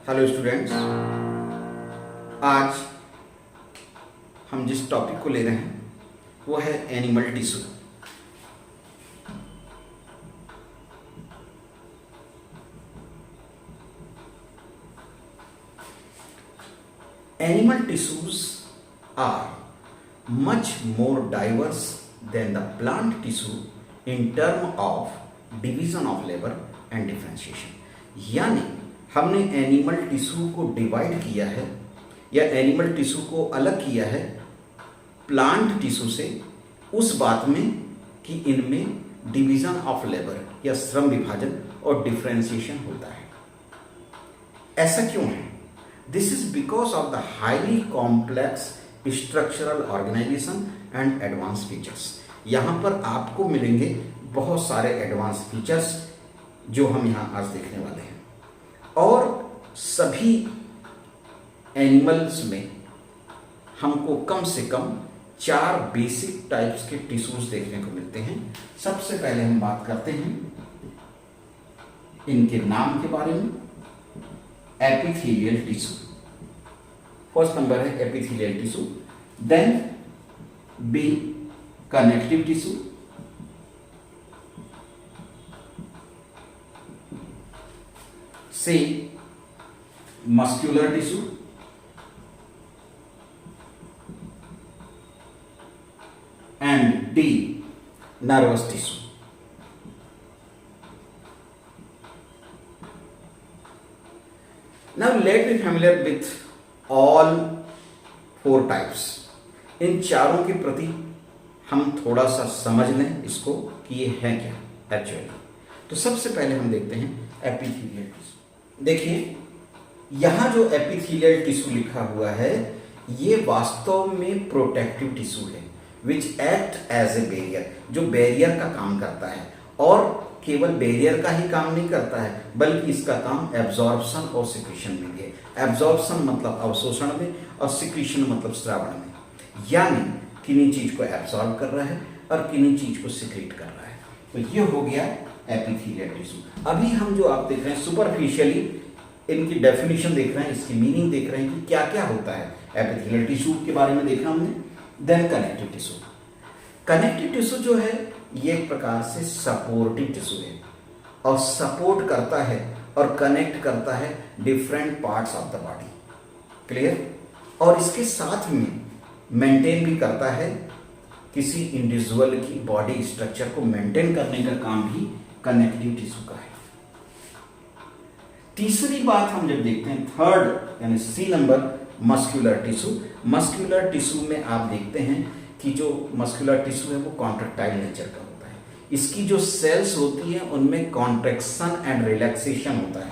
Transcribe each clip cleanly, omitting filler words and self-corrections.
Hello students, आज हम जिस टॉपिक को ले रहे हैं वो है animal tissue. Animal tissues are much more diverse than the plant tissue in terms of division of labor and differentiation। यानी हमने एनिमल टिश्यू को डिवाइड किया है या एनिमल टिश्यू को अलग किया है प्लांट टिश्यू से उस बात में कि इनमें डिवीजन ऑफ लेबर या श्रम विभाजन और डिफरेंशिएशन होता है। ऐसा क्यों है? This is because of the highly complex structural organization and advanced features। यहाँ पर आपको मिलेंगे बहुत सारे एडवांस फीचर्स जो हम यहाँ आज देखने वाले हैं, और सभी एनिमल्स में हमको कम से कम 4 बेसिक टाइप्स के टिश्यूज देखने को मिलते हैं। सबसे पहले हम बात करते हैं इनके नाम के बारे में। एपिथेलियल टिश्यू, फर्स्ट नंबर है epithelial tissue. Then B connective tissue, C muscular tissue, and D nervous tissue. Now let me familiar with all 4 types। इन चारों के प्रति हम थोड़ा सा समझ लें इसको कि ये है क्या एक्चुअली। तो सबसे पहले हम देखते हैं एपिथेलियल टिश्यू। देखिए यहाँ जो एपिथेलियल टिश्यू लिखा हुआ है ये वास्तव में प्रोटेक्टिव टिश्यू है which act as a barrier, जो बैरियर का काम करता है। और केवल बैरियर का ही काम नहीं करता है बल्कि इसका काम एब्जॉर्प्शन और सिक्रीशन में भी है। एब्जॉर्प्शन मतलब अवशोषण में और सिक्रीशन मतलब स्रावण में, यानी किन्हीं चीज को एब्जॉर्ब कर रहा है और किन्हीं चीज को सिक्रीट कर रहा है। तो ये हो गया एपिथेलियल टिश्यू। अभी हम जो आप देख रहे हैं सुपरफिशियली इनकी डेफिनेशन देख रहे हैं, इसकी मीनिंग देख रहे हैं कि क्या क्या होता है। एपिथेलियल टिश्यू के बारे में देखा हमने। Then connective tissue. Connective tissue जो है ये एक प्रकार से सपोर्टिव टिश्यू है और सपोर्ट करता है और कनेक्ट करता है different parts of the body. Clear? और इसके साथ में मेंटेन भी करता है किसी इंडिविजुअल की बॉडी स्ट्रक्चर को मेंटेन करने का काम भी कनेक्टिव टिश्यू का है। तीसरी बात हम जब देखते हैं थर्ड यानी C number muscular tissue. Muscular tissue में आप देखते हैं कि जो मस्कुलर टिश्यू है वो कॉन्ट्रैक्टाइल नेचर का होता है। इसकी जो सेल्स होती हैं उनमें कॉन्ट्रैक्शन एंड रिलैक्सेशन होता है,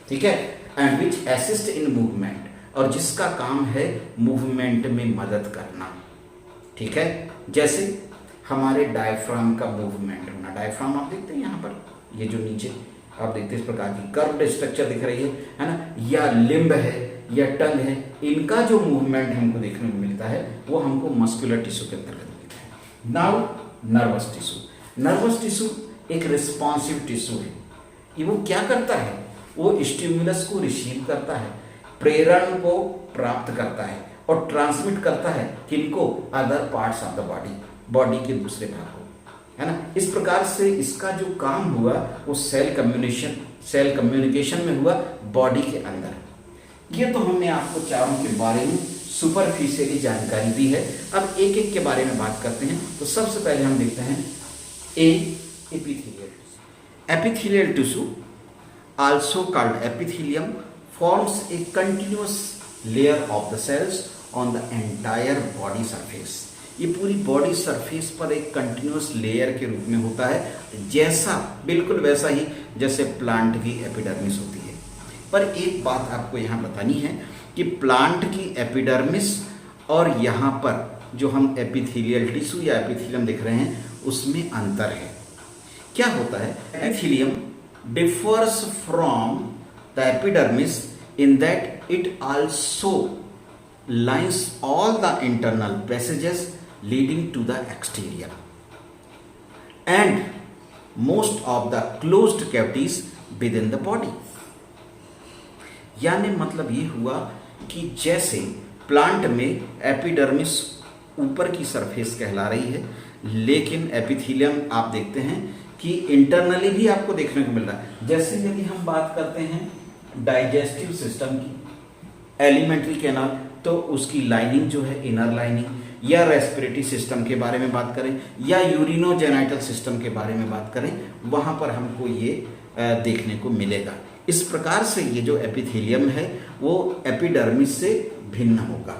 ठीक है, and which assist in movement, और जिसका काम है मूवमेंट में मदद करना, ठीक है। जैसे हमारे डायफ्राम का मूवमेंट होना। डायफ्राम आप देखते हैं यहाँ पर, ये जो नीचे आप देखते हैं इस प्रकार की कर्व्ड स्ट्रक्चर दिख रही है ना, या लिम्ब है या टंग है, इनका जो मूवमेंट हमको देखने को मिलता है वो हमको मस्कुलर टिश्यू के अंतर्गत मिलता है। Now nervous tissue. Nervous tissue एक रिस्पॉन्सिव टिश्यू है। ये वो क्या करता है? वो स्टिमुलस को रिसीव करता है, प्रेरण को प्राप्त करता है और ट्रांसमिट करता है किनको? Other parts of the body, body के दूसरे भाग को, है ना। इस प्रकार से इसका जो काम हुआ वो सेल कम्युनिकेशन में हुआ बॉडी के अंदर। ये तो हमने आपको चारों के बारे में सुपरफिशियली जानकारी दी है। अब एक एक के बारे में बात करते हैं। तो सबसे पहले हम देखते हैं epithelial tissue. Epithelial tissue also called epithelium forms a continuous layer of the cells on the entire body surface। ये पूरी बॉडी सरफेस पर एक कंटिन्यूस लेयर के रूप में होता है, जैसा बिल्कुल वैसा ही जैसे प्लांट की एपिडर्मिस होती है। पर एक बात आपको यहाँ बतानी है कि प्लांट की एपिडर्मिस और यहाँ पर जो हम एपिथेलियल टिश्यू या एपिथेलियम देख रहे हैं उसमें अंतर है। क्या होता है? Epithelium differs from the epidermis in that it also lines all the internal passages leading to the exterior and most of the closed cavities within the body। यानी मतलब ये हुआ कि जैसे प्लांट में एपिडर्मिस ऊपर की सरफेस कहला रही है, लेकिन एपिथेलियम आप देखते हैं कि इंटरनली भी आपको देखने को मिल रहा है। जैसे यदि हम बात करते हैं डाइजेस्टिव सिस्टम की, एलिमेंट्री कैनाल, तो उसकी लाइनिंग जो है इनर लाइनिंग, या रेस्पिरेटरी सिस्टम के बारे में बात करें या यूरिनोजेनाइटल सिस्टम के बारे में बात करें, वहाँ पर हमको ये देखने को मिलेगा। इस प्रकार से ये जो एपिथेलियम है वो एपिडर्मिस से भिन्न होगा।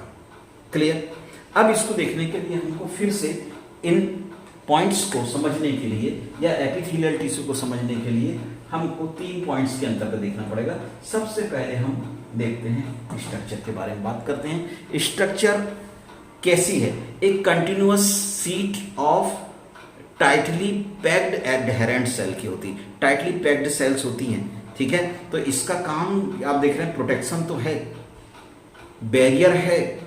क्लियर? अब इसको देखने के लिए हमको फिर से इन पॉइंट्स को समझने के लिए या एपिथेलियल टिश्यू को समझने के लिए हमको 3 पॉइंट्स के अंतर्गत देखना पड़ेगा। सबसे पहले हम देखते हैं स्ट्रक्चर के बारे में बात करते हैं। स्ट्रक्चर कैसी है? एक continuous sheet of tightly packed adherent cell की होती है। टाइटली पैक्ड सेल्स होती हैं, ठीक है। तो इसका काम आप देख रहे हैं, प्रोटेक्शन तो है, बैरियर है,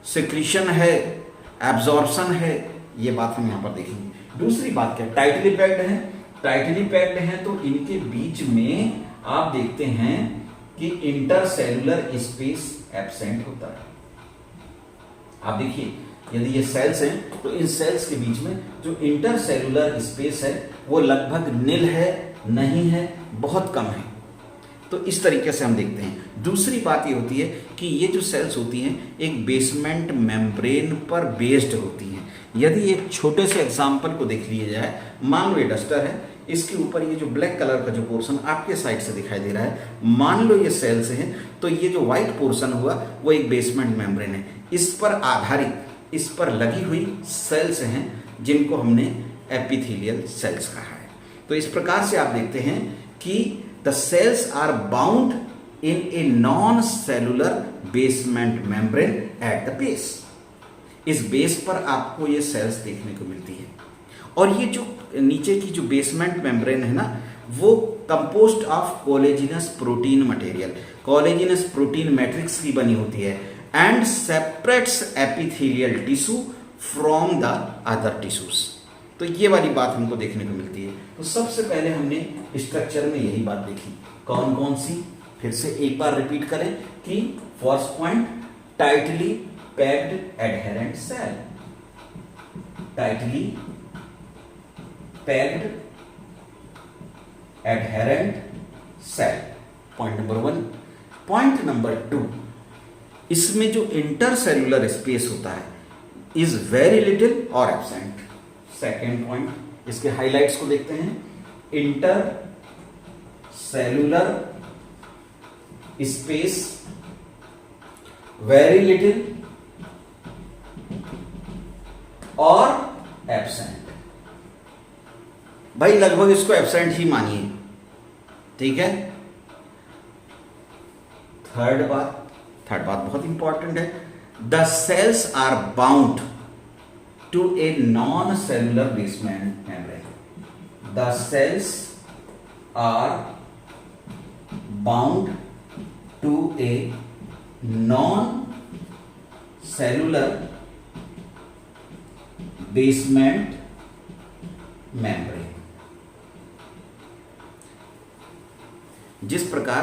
सिक्रीशन है, एब्जॉर्प्शन है, ये बात हम यहां पर देखेंगे। दूसरी बात क्या, टाइटली पैक्ड है। टाइटली पैक्ड है तो इनके बीच में आप देखते हैं कि इंटरसेलुलर स्पेस एब्सेंट होता है। आप देखिए, यदि ये सेल्स हैं तो इन सेल्स के बीच में जो इंटरसेलुलर स्पेस है वो लगभग निल है, नहीं है, बहुत कम है। तो इस तरीके से हम देखते हैं। दूसरी बात ये होती है कि ये जो सेल्स होती हैं एक बेसमेंट मेम्ब्रेन पर बेस्ड होती हैं। यदि एक छोटे से एग्जाम्पल को देख लिया जाए, मान लो ये डस्टर है, इसके ऊपर ये जो ब्लैक कलर का जो पोर्शन आपके साइड से दिखाई दे रहा है, मान लो ये सेल्स हैं, तो ये जो व्हाइट पोर्शन हुआ वो एक बेसमेंट मेम्ब्रेन है। इस पर आधारित, इस पर लगी हुई सेल्स हैं जिनको हमने एपिथेलियल सेल्स कहा है। तो इस प्रकार से आप देखते हैं कि the cells are bound in a non cellular basement membrane at the base. इस बेस पर आपको ये सेल्स देखने को मिलती है। और ये जो नीचे की जो बेसमेंट मेम्ब्रेन है ना, वो composed of collagenous protein material, collagenous protein matrix की बनी होती है, and separates epithelial tissue from the other tissues. तो ये वाली बात हमको देखने को मिलती है। तो सबसे पहले हमने स्ट्रक्चर में यही बात देखी। कौन कौन सी? फिर से एक बार रिपीट करें कि first point, tightly packed adherent cell, tightly packed adherent cell, point number 1। Point number 2, इसमें जो इंटरसेलुलर स्पेस होता है इज वेरी लिटिल और एब्सेंट। सेकेंड पॉइंट, इसके हाइलाइट्स को देखते हैं। Intercellular space very little और एब्सेंट। भाई लगभग इसको एब्सेंट ही मानिए, ठीक है। थर्ड बात बहुत इंपॉर्टेंट है। The cells are bound to a non-cellular basement membrane. The cells are bound to a non-cellular basement membrane. जिस प्रकार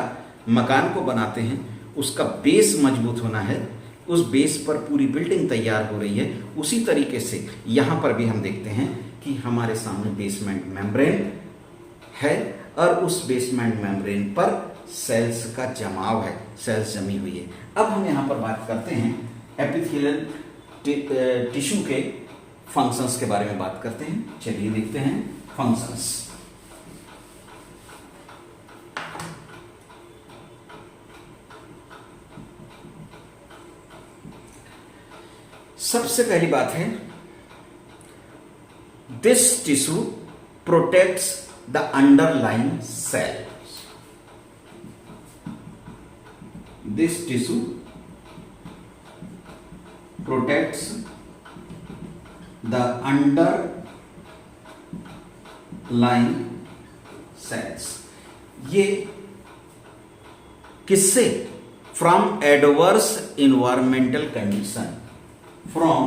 मकान को बनाते हैं उसका बेस मजबूत होना है, उस बेस पर पूरी बिल्डिंग तैयार हो रही है, उसी तरीके से यहाँ पर भी हम देखते हैं कि हमारे सामने बेसमेंट मेम्ब्रेन है और उस बेसमेंट मेम्ब्रेन पर सेल्स का जमाव है, सेल्स जमी हुई है। अब हम यहाँ पर बात करते हैं एपिथेलियल टिश्यू के फंक्शंस के बारे में बात करते हैं। चलिए देखते हैं फंक्शंस। सबसे पहली बात है, this tissue protects the underlying cells. This tissue protects the underlying cells. ये किससे? From adverse environmental condition, from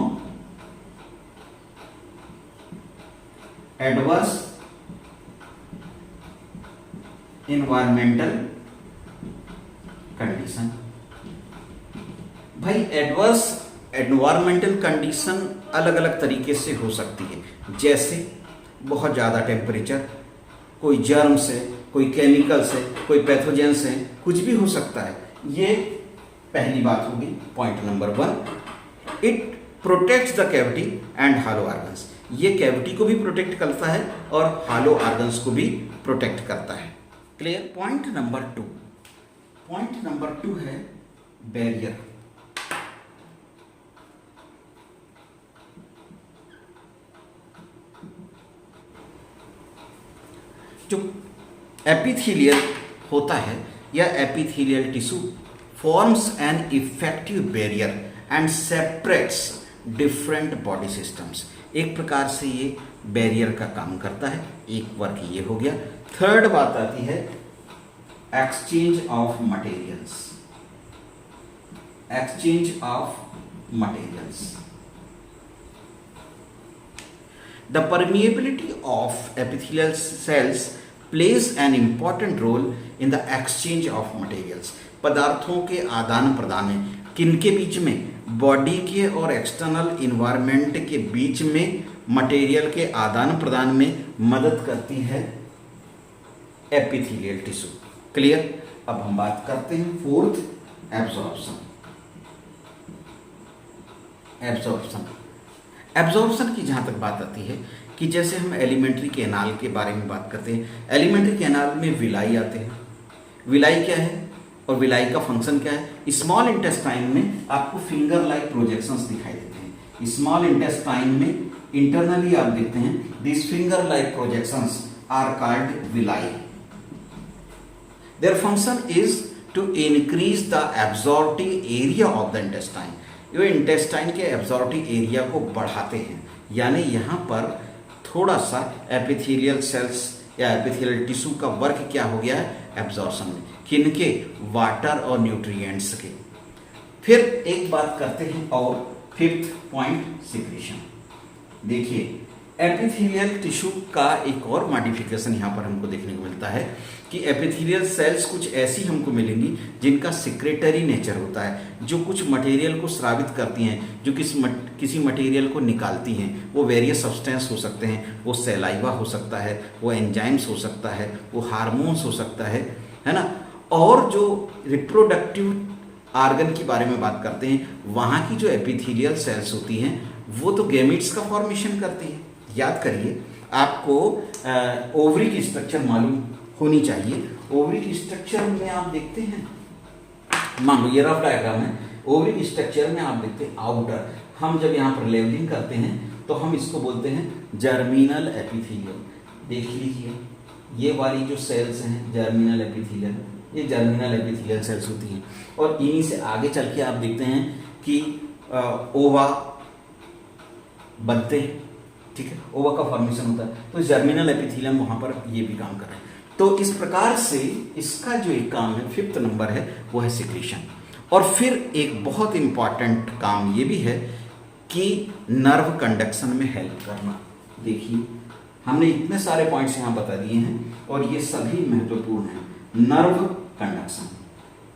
adverse environmental condition. भाई एडवर्स एनवायरमेंटल कंडीशन अलग अलग तरीके से हो सकती है, जैसे बहुत ज़्यादा टेम्परेचर, कोई जर्म से, कोई केमिकल से, कोई पैथोजन से, कुछ भी हो सकता है। ये पहली बात होगी, point number 1। It protects the cavity and hollow organs. ये कैविटी को भी प्रोटेक्ट करता है और हॉलो ऑर्गन्स को भी प्रोटेक्ट करता है। Clear. Point number 2, point number 2 है बैरियर। जो एपिथेलियल होता है या epithelial tissue forms an effective barrier and separates different body systems. एक प्रकार से ये बैरियर का काम करता है। एक वर्क ये हो गया। थर्ड बात आती है exchange of materials. Exchange of materials. The permeability of epithelial cells plays an important role in the exchange of materials. पदार्थों के आदान प्रदान में, किनके बीच में, बॉडी के और एक्सटर्नल इन्वायरमेंट के बीच में मटेरियल के आदान प्रदान में मदद करती है एपिथेलियल टिश्यू। क्लियर। अब हम बात करते हैं फोर्थ, एब्जॉर्प्शन। एब्जॉर्प्शन एब्जॉर्प्शन की जहाँ तक बात आती है कि जैसे हम एलिमेंट्री कैनाल के बारे में बात करते हैं। एलिमेंट्री कैनाल में विलाई आते हैं। विलाई क्या है और विलाई का फंक्शन क्या है? स्मॉल इंटेस्टाइन में आपको फिंगर लाइक प्रोजेक्शंस दिखाई देते हैं। स्मॉल इंटेस्टाइन में इंटरनली आप देखते हैं this finger like projections are called villi. Their function is to increase the absorptive area of the intestine. ये इंटेस्टाइन के एब्जॉर्प्टिव एरिया को बढ़ाते हैं, यानी यहाँ पर थोड़ा सा एपिथेलियल सेल्स या एपिथेलियल टिश्यू का वर्क क्या हो गया है? एब्जॉर्प्शन में। किनके? वाटर और न्यूट्रिएंट्स के। फिर एक बात करते हैं और फिफ्थ पॉइंट, सिक्रीशन। देखिए एपिथेलियल टिश्यू का एक और मॉडिफिकेशन यहाँ पर हमको देखने को मिलता है कि एपिथेलियल सेल्स कुछ ऐसी हमको मिलेंगी जिनका सिक्रेटरी नेचर होता है, जो कुछ मटेरियल को स्रावित करती हैं, जो किसी मटेरियल को निकालती हैं। वो वेरियस सब्सटेंस हो सकते हैं, वो सेलाइवा हो सकता है, वो एंजाइम्स हो सकता है, वो हार्मोन्स हो सकता है ना। और जो रिप्रोडक्टिव आर्गन के बारे में बात करते हैं, वहाँ की जो एपिथेलियल सेल्स होती हैं वो तो गैमीट्स का फॉर्मेशन करती है। याद करिए, आपको ओवरी की स्ट्रक्चर मालूम होनी चाहिए। ओवरी की स्ट्रक्चर में आप देखते हैं, मान लो ये रफ डायग्राम है। ओवरी की स्ट्रक्चर में आप देखते हैं आउटर, हम जब यहाँ पर लेवलिंग करते हैं तो हम इसको बोलते हैं जर्मिनल एपिथेलियम। देख लीजिए ये वाली जो सेल्स हैं जर्मिनल एपिथेलियम, ये जर्मिनल एपिथेलियल सेल्स होती हैं। और इन्हीं से आगे चल के आप देखते हैं कि ओवा बनते हैं, ठीक है, ओवा का फॉर्मेशन होता है। तो जर्मिनल एपिथेलियम वहां पर ये भी काम कर रहे हैं। तो इस प्रकार से इसका जो एक काम है, फिफ्थ नंबर है, वो है सिक्रीशन। और फिर एक बहुत इंपॉर्टेंट काम ये भी है कि नर्व कंडक्शन में हेल्प करना। देखिए हमने इतने सारे पॉइंट्स यहाँ बता दिए हैं और ये सभी महत्वपूर्ण हैं। नर्व कंडक्शन,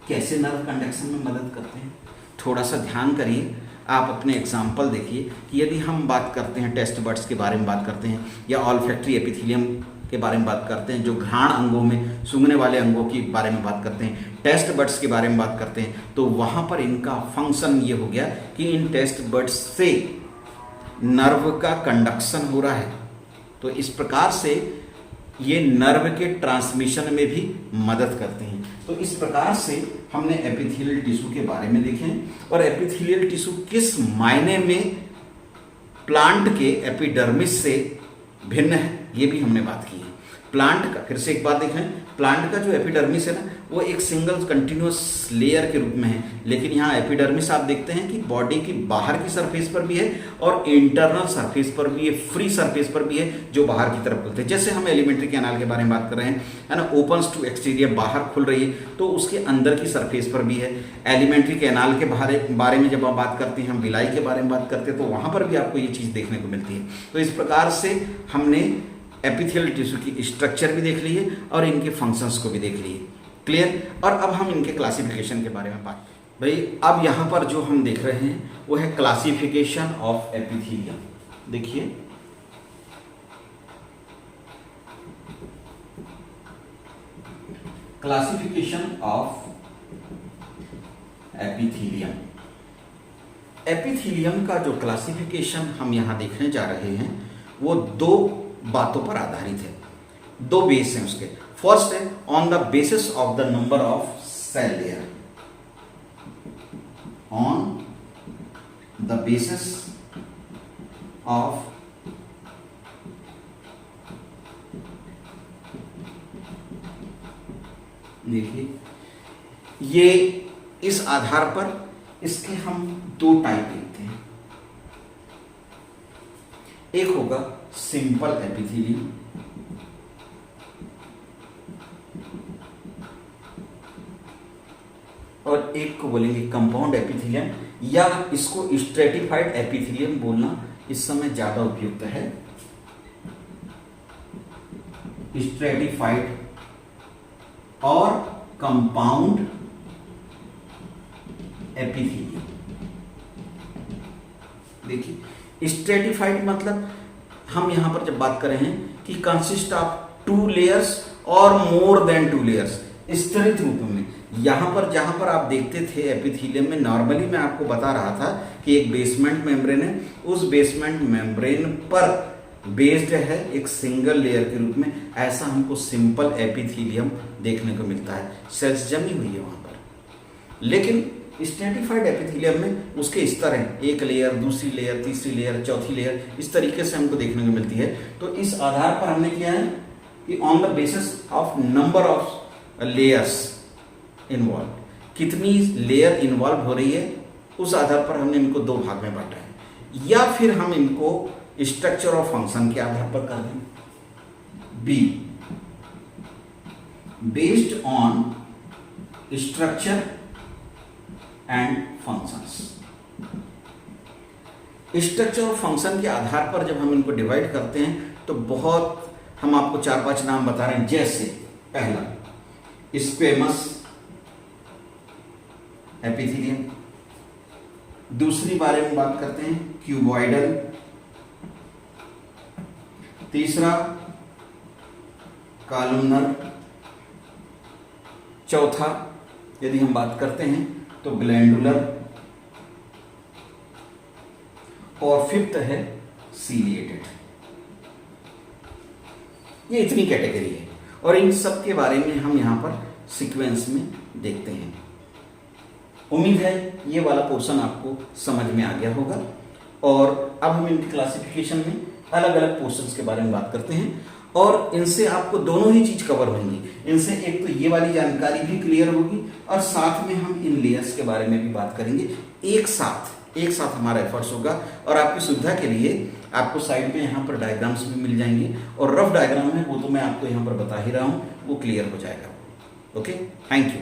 कैसे नर्व कंडक्शन में मदद करते हैं, थोड़ा सा ध्यान करिए। आप अपने एग्जाम्पल देखिए कि यदि हम बात करते हैं टेस्ट बड्स के बारे में बात करते हैं या ऑल्फैक्टरी एपिथेलियम के बारे में बात करते हैं, जो घ्राण अंगों में सूंघने वाले अंगों के बारे में बात करते हैं, टेस्ट बड्स के बारे में बात करते हैं, तो वहाँ पर इनका फंक्शन ये हो गया कि इन टेस्ट बड्स से नर्व का कंडक्शन हो रहा है। तो इस प्रकार से ये नर्व के ट्रांसमिशन में भी मदद करते हैं। तो इस प्रकार से हमने एपिथेलियल टिश्यू के बारे में देखे और एपिथेलियल टिश्यू किस मायने में प्लांट के एपिडर्मिस से भिन्न है ये भी हमने बात की है। प्लांट का फिर से एक बात देखें, प्लांट का जो एपिडर्मिस है ना, वो एक सिंगल कंटिन्यूअस लेयर के रूप में है, लेकिन यहाँ एपिडर्मिस आप देखते हैं कि बॉडी की बाहर की सरफेस पर भी है और इंटरनल सरफेस पर भी है, फ्री सरफेस पर भी है, जो बाहर की तरफ खुलते हैं। जैसे हम एलिमेंट्री कैनाल के बारे में बात कर रहे हैं, है ना, ओपन्स टू एक्सटीरियर, बाहर खुल रही है, तो उसके अंदर की सरफेस पर भी है। एलिमेंट्री कैनाल के बारे में जब आप बात करते हैं, हम विलाई के बारे में बात करते हैं, तो वहाँ पर भी आपको ये चीज़ देखने को मिलती है। तो इस प्रकार से हमने एपिथेलियल टिश्यू की स्ट्रक्चर भी देख ली है और इनके फंक्शंस को भी देख लिए। क्लियर। और अब हम इनके क्लासिफिकेशन के बारे में बात करें। भाई अब यहाँ पर जो हम देख रहे हैं वो है क्लासिफिकेशन ऑफ एपिथेलियम। देखिए क्लासिफिकेशन ऑफ एपिथेलियम। एपिथेलियम का जो क्लासिफिकेशन हम यहां देखने जा रहे हैं वो दो बातों पर आधारित है, दो बेस हैं उसके। फर्स्ट है on the basis of the number of cell layer, on the basis of देखिए ये इस आधार पर इसके हम दो टाइप देखते हैं। एक होगा सिंपल एपिथेलियम और एक को बोलेंगे कंपाउंड एपिथेलियम, या इसको स्ट्रेटिफाइड एपिथेलियम बोलना इस समय ज्यादा उपयुक्त है। स्ट्रेटिफाइड और कंपाउंड एपिथेलियम। देखिए स्ट्रेटिफाइड मतलब हम यहां पर जब बात कर रहे हैं कि कंसिस्ट ऑफ 2 लेयर्स और मोर देन 2 लेयर्स, स्तरित रूप में। यहां पर जहां पर आप देखते थे एपिथेलियम में, नॉर्मली मैं आपको बता रहा था कि एक बेसमेंट मेम्ब्रेन है, उस बेसमेंट मेम्ब्रेन पर बेस्ड है एक सिंगल लेयर के रूप में। ऐसा हमको सिंपल एपिथेलियम देखने को मिलता है, सेल्स जमी हुई है वहां पर। लेकिन स्ट्रेटिफाइड एपिथेलियम में उसके स्तर हैं, एक लेयर, दूसरी लेयर, तीसरी लेयर, चौथी लेयर, इस तरीके से हमको देखने को मिलती है। तो इस आधार पर हमने किया है कि on the basis of number of layers involve, कितनी लेयर इन्वॉल्व हो रही है, उस आधार पर हमने इनको दो भाग में बांटा है। या फिर हम इनको स्ट्रक्चर ऑफ फंक्शन के आधार पर कर दें। Be based on structure and functions. Structure और फंक्शन के आधार पर जब हम इनको डिवाइड करते हैं तो बहुत, हम आपको 4-5 नाम बता रहे हैं। जैसे पहला स्क्वेमस एपिथेलियम, दूसरी बारे में बात करते हैं क्यूबॉइडल, तीसरा कॉलमनर, चौथा यदि हम बात करते हैं तो ग्लैंडुलर, और फिफ्थ है सीलिएटेड। ये इतनी कैटेगरी है और इन सब के बारे में हम यहां पर सीक्वेंस में देखते हैं। उम्मीद है ये वाला पोर्शन आपको समझ में आ गया होगा। और अब हम इनकी क्लासिफिकेशन में अलग अलग पोर्शंस के बारे में बात करते हैं और इनसे आपको दोनों ही चीज कवर होंगी। इनसे एक तो ये वाली जानकारी भी क्लियर होगी और साथ में हम इन लेयर्स के बारे में भी बात करेंगे। एक साथ हमारा एफर्ट्स होगा। और आपकी सुविधा के लिए आपको साइड में यहाँ पर डायग्राम्स भी मिल जाएंगे और रफ डायग्राम है वो तो मैं आपको यहाँ पर बता ही रहा हूँ, वो क्लियर हो जाएगा। Okay, thank you.